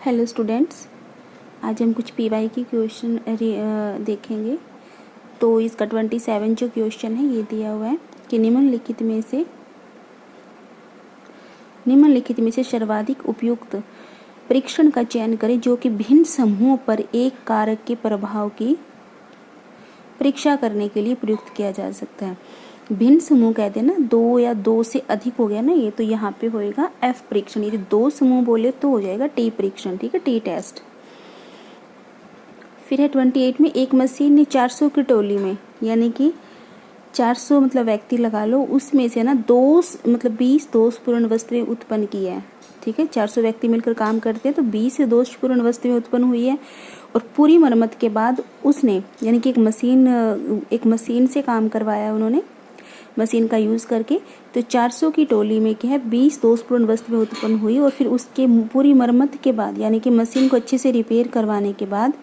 Hello students, आज हम कुछ पीवाई की क्वेश्चन देखेंगे। तो इसका 27 जो क्वेश्चन है ये दिया हुआ है कि निम्नलिखित में से सर्वाधिक उपयुक्त परीक्षण का चयन करें जो कि भिन्न समूहों पर एक कारक के प्रभाव की परीक्षा करने के लिए प्रयुक्त किया जा सकता है। भिन्न समूह कहते हैं ना, दो या दो से अधिक हो गया ना ये, तो यहाँ पे होएगा एफ परीक्षण। यदि दो समूह बोले तो हो जाएगा टी परीक्षण, ठीक है, टी टेस्ट। फिर है 28 में, एक मशीन ने 400 की टोली में, यानी कि 400 मतलब व्यक्ति लगा लो, उसमें से ना 20 दोषपूर्ण वस्तुएं उत्पन्न की है। ठीक है, 400 व्यक्ति मिलकर काम करते हैं तो 20 दोषपूर्ण वस्तुएं उत्पन्न हुई है। और पूरी मरम्मत के बाद उसने, यानी कि एक मशीन से काम करवाया उन्होंने, मशीन का यूज़ करके। तो 400 की टोली में क्या है, 20 दोषपूर्ण वस्तुएं उत्पन्न हुई। और फिर उसके पूरी मरम्मत के बाद, यानी कि मशीन को अच्छे से रिपेयर करवाने के बाद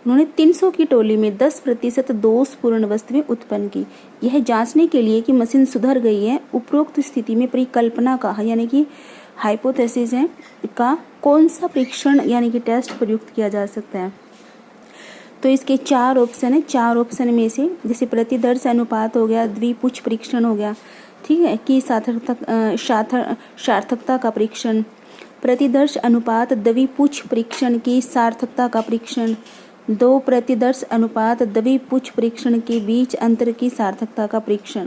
उन्होंने 300 की टोली में 10% दोषपूर्ण वस्तुएं उत्पन्न की। यह जांचने के लिए कि मशीन सुधर गई है, उपरोक्त स्थिति में परिकल्पना का, यानी कि हाइपोथेसिस है का कौन सा परीक्षण यानी कि टेस्ट प्रयुक्त किया जा सकता है। तो इसके 4 ऑप्शन है। 4 ऑप्शन में से जैसे प्रतिदर्श अनुपात हो गया, द्विपुच्छ परीक्षण हो गया, ठीक है, कि सार्थकता का परीक्षण, प्रतिदर्श अनुपात द्विपुच्छ परीक्षण की सार्थकता का परीक्षण, 2 प्रतिदर्श अनुपात द्विपुच्छ परीक्षण के बीच अंतर की सार्थकता का परीक्षण।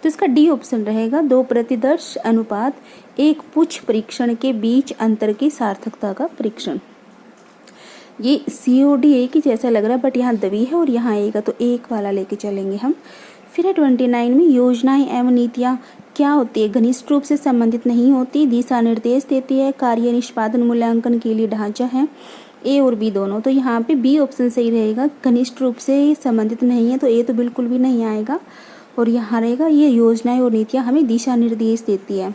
तो इसका डी ऑप्शन रहेगा, 2 प्रतिदर्श अनुपात 1 पुच्छ परीक्षण के बीच अंतर की सार्थकता का परीक्षण। ये COD एक ही जैसा लग रहा है, बट यहाँ द्वि है और यहाँ एक है, तो एक वाला लेके चलेंगे हम। फिर है 29 में, योजनाएं एवं नीतियाँ क्या होती है, घनिष्ठ रूप से संबंधित नहीं होती, दिशा निर्देश देती है, कार्य निष्पादन मूल्यांकन के लिए ढांचा है, ए और बी दोनों। तो यहाँ पे बी ऑप्शन सही रहेगा, घनिष्ठ रूप से संबंधित नहीं है, तो ए तो बिल्कुल भी नहीं आएगा। और यहाँ रहेगा, ये योजनाएं और नीतियाँ हमें दिशा निर्देश देती है।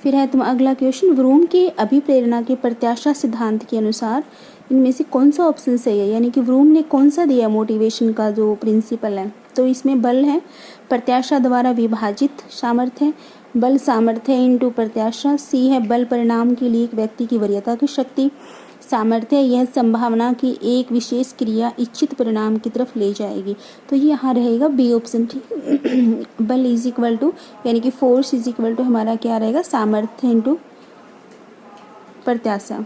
फिर है अगला क्वेश्चन, व्रूम के अभिप्रेरणा के प्रत्याशा सिद्धांत के अनुसार इनमें से कौन सा ऑप्शन सही है, यानी कि व्रूम ने कौन सा दिया मोटिवेशन का जो प्रिंसिपल है। तो इसमें बल है प्रत्याशा द्वारा विभाजित सामर्थ्य, बल सामर्थ्य इनटू प्रत्याशा। सी है बल परिणाम के लिए एक व्यक्ति की वरीयता की शक्ति, सामर्थ्य यह संभावना की एक विशेष क्रिया इच्छित परिणाम की तरफ ले जाएगी। तो ये यहाँ रहेगा बी ऑप्शन, ठीक है। बल इज इक्वल टू, यानी कि फोर्स इज इक्वल टू हमारा क्या रहेगा, सामर्थ्य इनटू प्रत्याशा।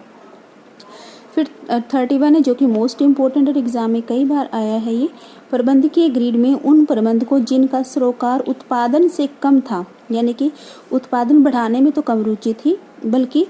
फिर 31 है, जो कि मोस्ट इम्पोर्टेंट और एग्जाम में कई बार आया है, ये प्रबंधकीय ग्रेड में उन प्रबंधकों जिनका सरोकार उत्पादन से कम था, यानी कि उत्पादन बढ़ाने में तो कम रुचि थी, बल्कि